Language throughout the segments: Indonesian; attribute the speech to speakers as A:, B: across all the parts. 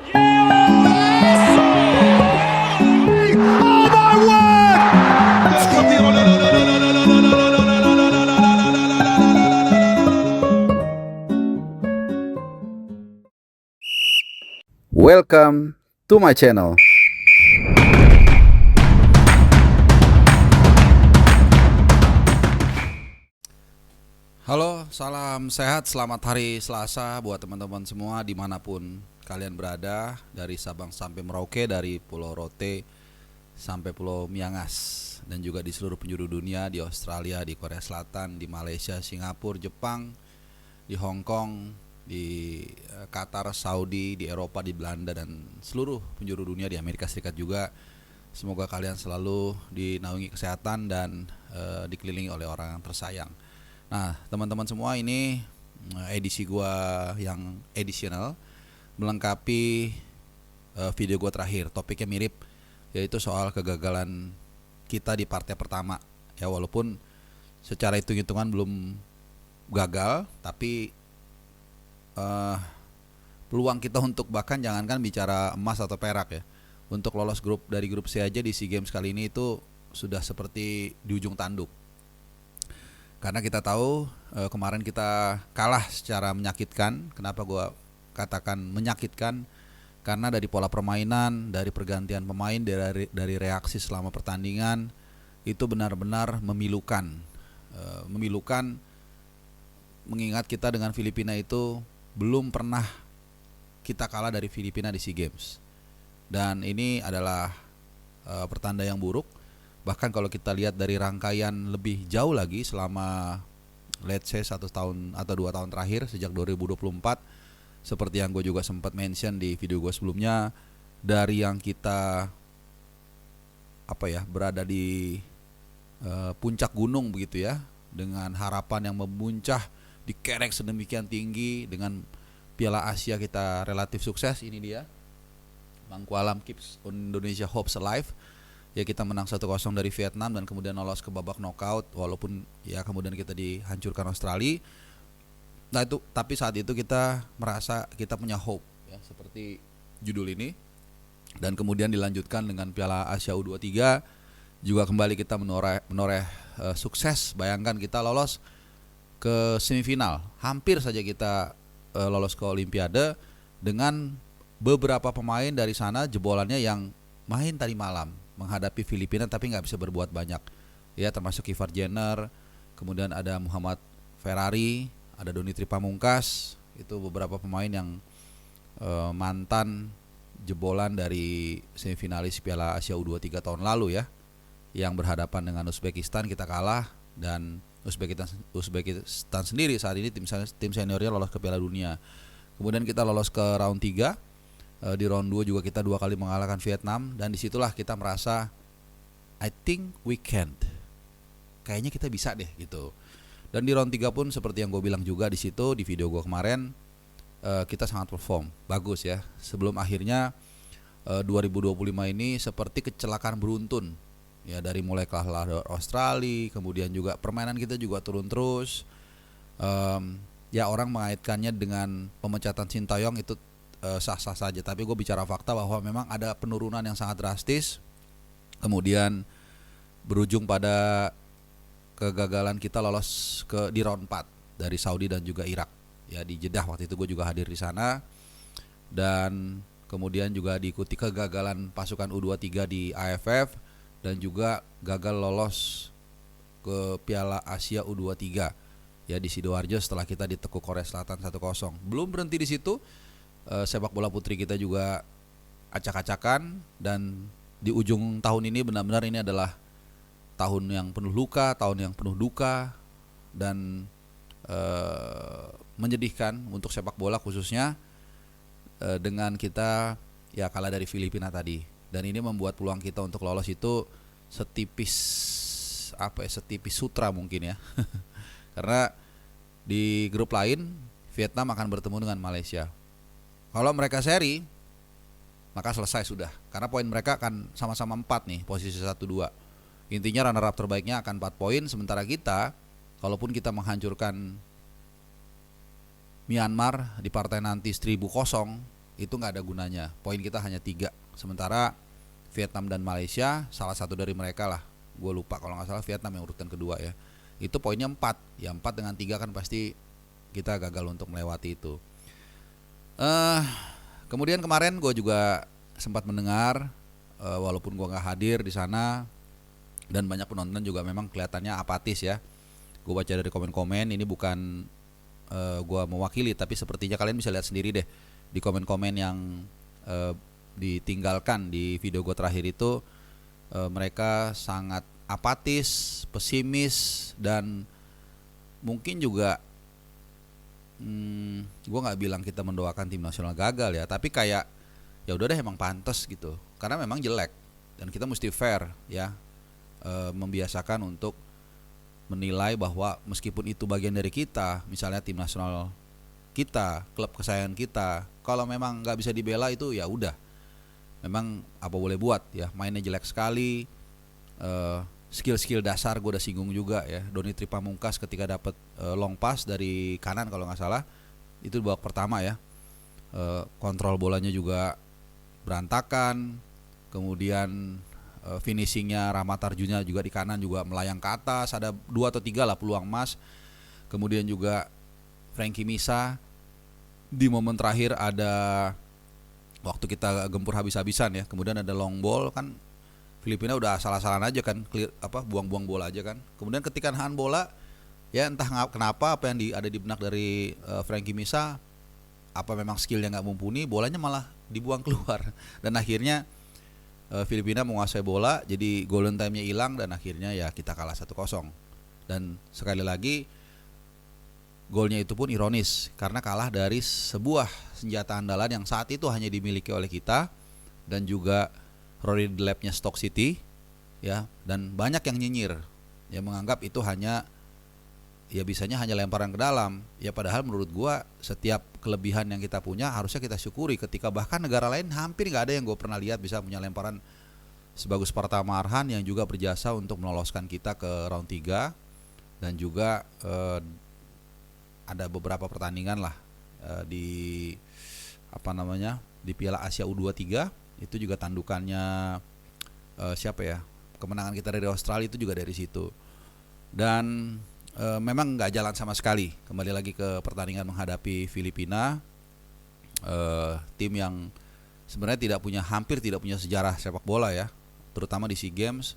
A: Welcome to my channel. Halo, salam sehat, selamat hari Selasa buat teman-teman semua dimanapun kalian berada, dari Sabang sampai Merauke, dari Pulau Rote sampai Pulau Miangas, dan juga di seluruh penjuru dunia, di Australia, di Korea Selatan, di Malaysia, Singapura, Jepang, di Hong Kong, di Qatar, Saudi, di Eropa, di Belanda, dan seluruh penjuru dunia, di Amerika Serikat juga. Semoga kalian selalu dinaungi kesehatan dan dikelilingi oleh orang yang tersayang. Nah, teman-teman semua, ini edisi gua yang edisional melengkapi video gua terakhir. Topiknya mirip, yaitu soal kegagalan kita di partai pertama. Ya, walaupun secara hitung-hitungan belum gagal, tapi peluang kita untuk, bahkan jangankan bicara emas atau perak ya, untuk lolos dari grup C aja di SEA Games kali ini itu sudah seperti di ujung tanduk. Karena kita tahu kemarin kita kalah secara menyakitkan. Kenapa gua katakan menyakitkan? Karena dari pola permainan, dari pergantian pemain, dari reaksi selama pertandingan itu benar-benar memilukan. Mengingat kita dengan Filipina itu belum pernah kita kalah dari Filipina di SEA Games. Dan ini adalah pertanda yang buruk. Bahkan kalau kita lihat dari rangkaian lebih jauh lagi selama let's say 1 tahun atau 2 tahun terakhir, sejak 2024, seperti yang gue juga sempat mention di video gue sebelumnya, dari yang kita berada di puncak gunung begitu ya, dengan harapan yang memuncah, dikerek sedemikian tinggi, dengan Piala Asia kita relatif sukses. Ini dia, Mangku Alam keeps Indonesia hopes alive. Ya, kita menang 1-0 dari Vietnam dan kemudian lolos ke babak knockout, walaupun ya kemudian kita dihancurkan Australia. Nah itu, tapi saat itu kita merasa kita punya hope ya, seperti judul ini. Dan kemudian dilanjutkan dengan Piala Asia U23, juga kembali kita menoreh sukses. Bayangkan kita lolos ke semifinal, hampir saja kita lolos ke Olimpiade, dengan beberapa pemain dari sana jebolannya yang main tadi malam menghadapi Filipina tapi nggak bisa berbuat banyak ya, termasuk Ivar Jenner, kemudian ada Muhammad Ferrari, ada Donny Tripamungkas. Itu beberapa pemain yang mantan jebolan dari semifinalis Piala Asia U23 tahun lalu ya, yang berhadapan dengan Uzbekistan. Kita kalah, dan Uzbekistan sendiri saat ini tim seniornya lolos ke Piala Dunia. Kemudian kita lolos ke round 3. Di round 2 juga kita 2 kali mengalahkan Vietnam, dan disitulah kita merasa I think we can, kayaknya kita bisa deh gitu. Dan di round 3 pun seperti yang gue bilang juga di situ di video gue kemarin, kita sangat perform bagus ya, sebelum akhirnya 2025 ini seperti kecelakaan beruntun ya, dari mulai kalah Australia, kemudian juga permainan kita juga turun terus. Ya, orang mengaitkannya dengan pemecatan Sintayong, itu sah-sah saja, tapi gue bicara fakta bahwa memang ada penurunan yang sangat drastis, kemudian berujung pada kegagalan kita lolos di round 4 dari Saudi dan juga Irak ya, di Jeddah. Waktu itu gue juga hadir di sana, dan kemudian juga diikuti kegagalan pasukan U23 di AFF, dan juga gagal lolos ke Piala Asia U23 ya di Sidoarjo setelah kita ditekuk Korea Selatan 1-0. Belum berhenti di situ, sepak bola putri kita juga acak-acakan, dan di ujung tahun ini benar-benar ini adalah tahun yang penuh luka, tahun yang penuh duka, dan menyedihkan untuk sepak bola khususnya, dengan kita ya kalah dari Filipina tadi. Dan ini membuat peluang kita untuk lolos itu setipis sutra mungkin ya. Karena di grup lain Vietnam akan bertemu dengan Malaysia. Kalau mereka seri, maka selesai sudah. Karena poin mereka akan sama-sama 4 nih, posisi 1-2. Intinya runner up terbaiknya akan 4 poin. Sementara kita, kalaupun kita menghancurkan Myanmar di partai nanti 1000, itu nggak ada gunanya. Poin kita hanya 3. Sementara Vietnam dan Malaysia, salah satu dari mereka lah, gue lupa kalau nggak salah Vietnam yang urutan kedua ya, itu poinnya 4. Ya 4 dengan 3 kan pasti kita gagal untuk melewati itu. Kemudian kemarin gue juga sempat mendengar, walaupun gue nggak hadir di sana dan banyak penonton juga memang kelihatannya apatis ya. Gue baca dari komen-komen, ini bukan gue mewakili, tapi sepertinya kalian bisa lihat sendiri deh di komen-komen yang ditinggalkan di video gue terakhir itu, mereka sangat apatis, pesimis, dan mungkin juga gue nggak bilang kita mendoakan tim nasional gagal ya, tapi kayak ya udah deh emang pantas gitu, karena memang jelek dan kita mesti fair ya, membiasakan untuk menilai bahwa meskipun itu bagian dari kita, misalnya tim nasional kita, klub kesayangan kita, kalau memang nggak bisa dibela itu ya udah, memang apa boleh buat ya, mainnya jelek sekali. Skill-skill dasar gue udah singgung juga ya. Doni Tripamungkas ketika dapat long pass dari kanan kalau nggak salah, itu babak pertama ya, kontrol bolanya juga berantakan. Kemudian finishingnya Rahmat Tarjunya juga di kanan juga melayang ke atas, ada 2 atau 3 lah peluang emas. Kemudian juga Frankie Misa di momen terakhir ada waktu kita gempur habis-habisan ya, kemudian ada long ball kan, Filipina udah salah-salahan aja kan, buang-buang bola aja kan. Kemudian ketika nahan bola ya entah kenapa apa yang ada di benak dari Frankie Misa, apa memang skillnya nggak mumpuni, bolanya malah dibuang keluar dan akhirnya Filipina menguasai bola, jadi golden time-nya hilang dan akhirnya ya kita kalah 1-0. Dan sekali lagi golnya itu pun ironis karena kalah dari sebuah senjata andalan yang saat itu hanya dimiliki oleh kita dan juga Rory Delapnya Stoke City ya, dan banyak yang nyinyir yang menganggap itu hanya ya bisanya hanya lemparan ke dalam ya, padahal menurut gua setiap kelebihan yang kita punya harusnya kita syukuri, ketika bahkan negara lain hampir nggak ada yang gue pernah lihat bisa punya lemparan sebagus Pratama Arhan yang juga berjasa untuk meloloskan kita ke round 3 dan juga ada beberapa pertandingan lah di di Piala Asia U23 itu juga tandukannya siapa ya, kemenangan kita dari Australia itu juga dari situ. Dan memang nggak jalan sama sekali. Kembali lagi ke pertandingan menghadapi Filipina, tim yang sebenarnya hampir tidak punya sejarah sepak bola ya, terutama di SEA Games.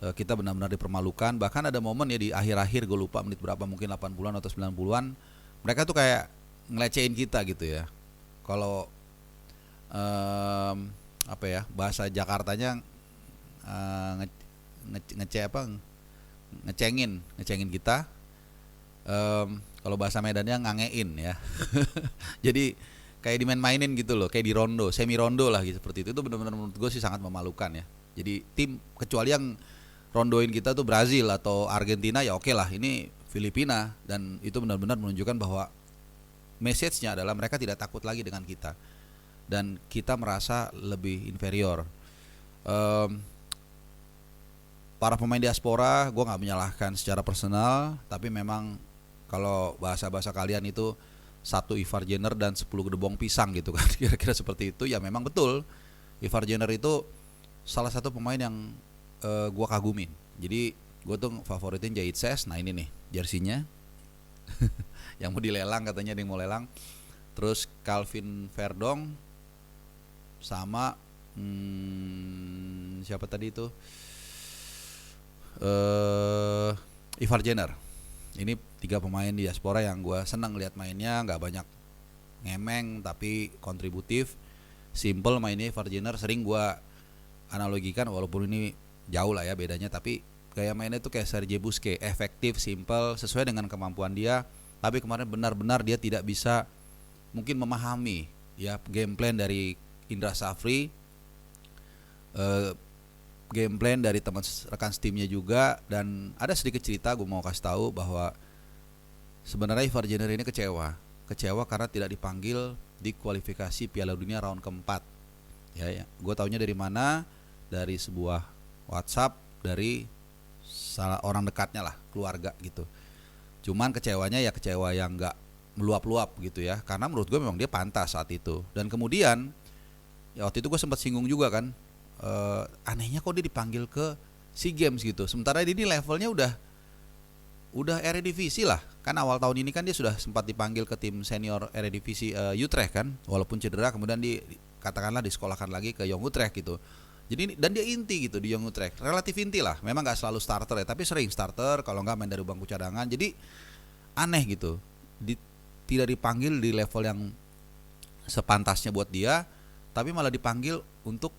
A: Kita benar-benar dipermalukan. Bahkan ada momen ya di akhir-akhir, gue lupa menit berapa, mungkin 80-an atau 90-an, mereka tuh kayak ngelecehin kita gitu ya. Kalau bahasa Jakartanya ngecengin kita. Kalau bahasa Medannya ngangein ya. Jadi kayak dimain-mainin gitu loh, kayak di rondo, semi rondo lah gitu, seperti itu. Itu benar-benar menurut gue sih sangat memalukan ya. Jadi tim, kecuali yang rondoin kita tuh Brazil atau Argentina ya oke lah, ini Filipina, dan itu benar-benar menunjukkan bahwa message-nya adalah mereka tidak takut lagi dengan kita dan kita merasa lebih inferior. Para pemain diaspora gue nggak menyalahkan secara personal, tapi memang kalau bahasa kalian itu 1 Ivar Jenner dan 10 gedebong pisang gitu kan, kira-kira seperti itu ya. Memang betul Ivar Jenner itu salah satu pemain yang gue kagumin. Jadi gue tuh favoritin Jahit Ses. Nah ini nih jersinya yang mau dilelang, katanya ada yang mau lelang. Terus Calvin Verdong sama siapa tadi itu, Ivar Jenner. Ini 3 pemain diaspora yang gue senang lihat mainnya, nggak banyak ngemeng tapi kontributif, simple mainnya. Ivar Jenner sering gue analogikan, walaupun ini jauh lah ya bedanya, tapi gaya mainnya tuh kayak Serge Busquets, efektif, simple, sesuai dengan kemampuan dia. Tapi kemarin benar-benar dia tidak bisa mungkin memahami ya game plan dari Indra Safri, game plan dari teman rekan timnya juga. Dan ada sedikit cerita gue mau kasih tahu bahwa sebenarnya Ivar Jenner ini kecewa karena tidak dipanggil di kualifikasi Piala Dunia round keempat. Ya. Gue taunya dari mana? Dari sebuah WhatsApp dari salah orang dekatnya lah, keluarga gitu. Cuman kecewanya ya kecewa yang nggak meluap-luap gitu ya, karena menurut gue memang dia pantas saat itu. Dan kemudian ya waktu itu gue sempat singgung juga kan, anehnya kok dia dipanggil ke SEA Games gitu, sementara ini levelnya udah Eredivisie lah. Kan awal tahun ini kan dia sudah sempat dipanggil ke tim senior Eredivisie Utrecht kan, walaupun cedera, kemudian katakanlah disekolahkan lagi ke Young Utrecht gitu. Jadi dan dia inti gitu di Young Utrecht, relatif inti lah, memang nggak selalu starter ya, tapi sering starter, kalau nggak main dari bangku cadangan. Jadi aneh gitu, tidak dipanggil di level yang sepantasnya buat dia, tapi malah dipanggil untuk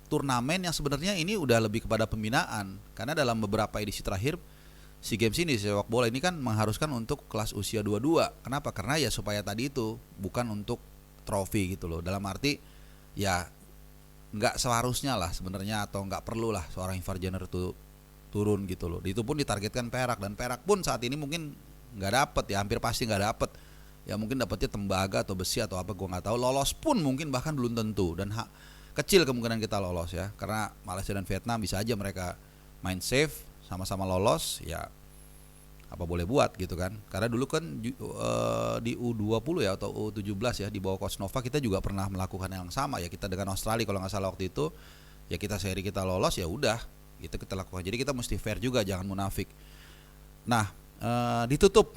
A: turnamen yang sebenarnya ini udah lebih kepada pembinaan. Karena dalam beberapa edisi terakhir SEA Games ini, sepak bola ini kan mengharuskan untuk kelas usia 22. Kenapa? Karena ya supaya tadi itu bukan untuk trofi gitu loh. Dalam arti ya nggak seharusnya lah sebenarnya, atau nggak perlu lah seorang Ivar Jenner itu turun gitu loh. Itu pun ditargetkan perak, dan perak pun saat ini mungkin nggak dapet ya, hampir pasti nggak dapet. Ya mungkin dapetnya tembaga atau besi atau apa, gue nggak tahu. Lolos pun mungkin bahkan belum tentu, dan kecil kemungkinan kita lolos ya, karena Malaysia dan Vietnam bisa aja mereka main safe sama-sama lolos ya, apa boleh buat gitu kan. Karena dulu kan di U20 ya atau U17 ya, di bawah Coach Nova kita juga pernah melakukan yang sama ya. Kita dengan Australia kalau nggak salah waktu itu ya, kita seri kita lolos ya udah, itu kita lakukan. Jadi kita mesti fair juga, jangan munafik. Nah, ditutup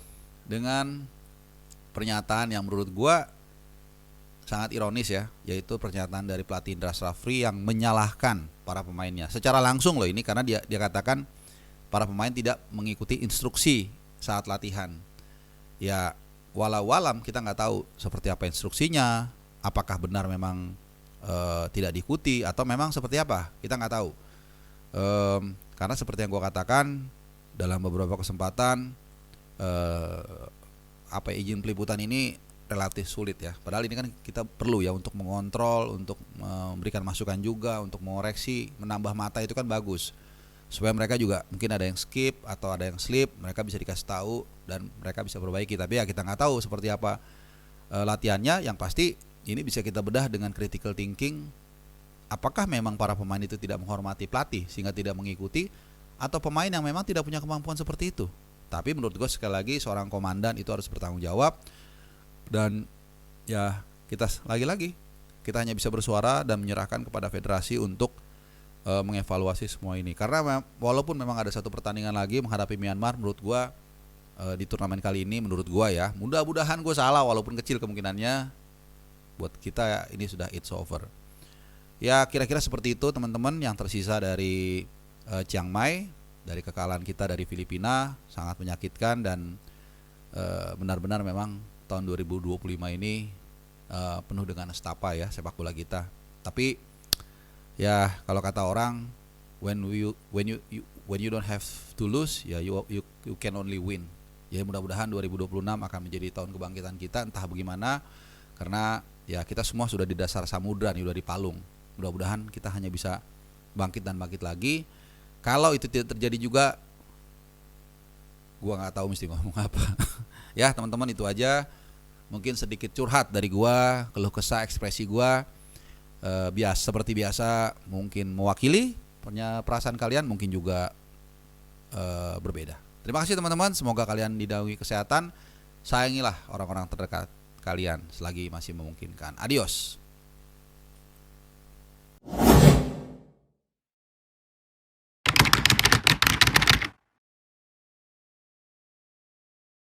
A: dengan pernyataan yang menurut gua sangat ironis ya, yaitu pernyataan dari pelatih Indra Shafri yang menyalahkan para pemainnya secara langsung loh ini, karena dia katakan para pemain tidak mengikuti instruksi saat latihan. Ya walau alam kita nggak tahu seperti apa instruksinya, apakah benar memang tidak diikuti atau memang seperti apa, kita nggak tahu. Karena seperti yang gue katakan dalam beberapa kesempatan, izin peliputan ini relatif sulit ya. Padahal ini kan kita perlu ya untuk mengontrol, untuk memberikan masukan juga, untuk mengoreksi, menambah mata itu kan bagus. Supaya mereka juga mungkin ada yang skip atau ada yang slip, mereka bisa dikasih tahu dan mereka bisa perbaiki. Tapi ya kita nggak tahu seperti apa latihannya. Yang pasti ini bisa kita bedah dengan critical thinking. Apakah memang para pemain itu tidak menghormati pelatih sehingga tidak mengikuti, atau pemain yang memang tidak punya kemampuan seperti itu. Tapi menurut gue sekali lagi seorang komandan itu harus bertanggung jawab. Dan ya kita lagi-lagi kita hanya bisa bersuara dan menyerahkan kepada federasi untuk mengevaluasi semua ini. Karena walaupun memang ada satu pertandingan lagi menghadapi Myanmar, menurut gua di turnamen kali ini, menurut gua ya, mudah-mudahan gua salah walaupun kecil kemungkinannya, buat kita ini sudah it's over. Ya kira-kira seperti itu teman-teman yang tersisa dari Chiang Mai, dari kekalahan kita dari Filipina. Sangat menyakitkan, dan benar-benar memang tahun 2025 ini penuh dengan nestapa ya sepak bola kita. Tapi ya kalau kata orang, when you don't have to lose, ya you can only win. Ya mudah-mudahan 2026 akan menjadi tahun kebangkitan kita, entah bagaimana, karena ya kita semua sudah di dasar samudra nih, sudah di palung. Mudah-mudahan kita hanya bisa bangkit dan bangkit lagi. Kalau itu tidak terjadi juga, gua nggak tahu mesti ngomong apa. Ya teman-teman, itu aja. Mungkin sedikit curhat dari gua, keluh kesah ekspresi gua. Seperti biasa, mungkin mewakili perasaan kalian, mungkin juga berbeda. Terima kasih teman-teman, semoga kalian dinaungi kesehatan. Sayangilah orang-orang terdekat kalian selagi masih memungkinkan. Adios.